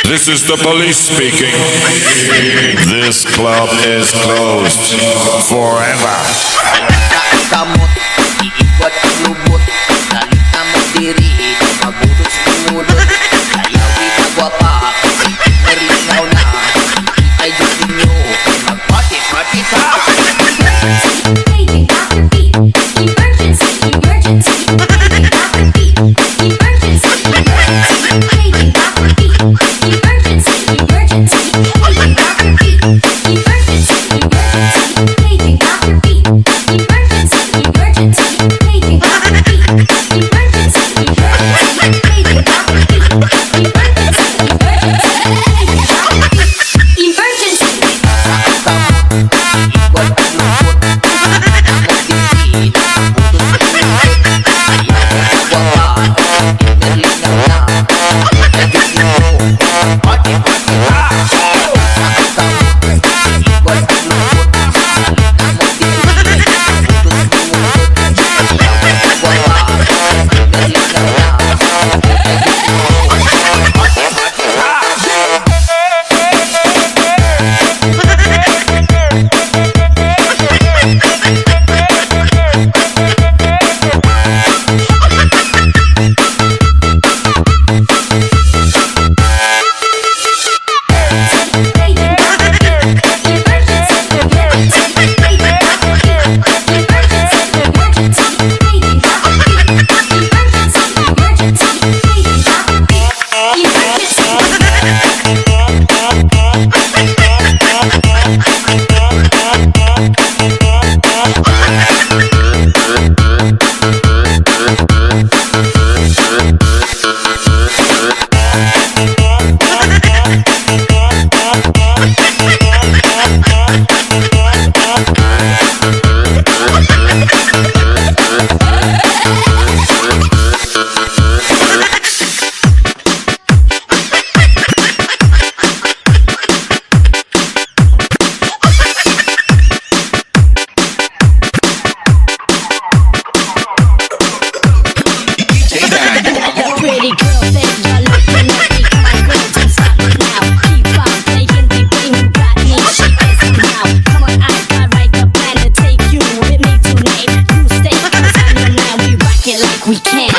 This is the police speaking. This club is closed forever. Kamot, iikwat ang lubot. Salita magdiri, magudos kumulot. Sayawin na gwapa, merlingaw na. Ay Diyos ninyo, mag-party-party sa Paging after beat, emergency, emergency. Paging after beat, emergency, emergency. Paging after beat, emergency, emergency. Paging after beat, emergency, emergency. Paging after beat, emergency, emergency. Paging after beat, emergency, emergency. Paging after beat, emergency, emergency. Emergency. iikwat ang lubot. Magdiri, magudos kumulot. Sayawin na gwapa, merlingaw na. Ay Diyos ninyo, mag-party-party sa iikwat ang lubot. Salita magdiri, magudos kumulot. Sayawin na gwapa, merlingaw na. Ay Diyos ninyo, mag-party-party sa Pretty girl, think you're looking at me. Come on, girl, don't stop now. Keep on playing the game you got me. She is now. Come on, I got right the plan to take you with me tonight. You stay on time and now we rock it like we can.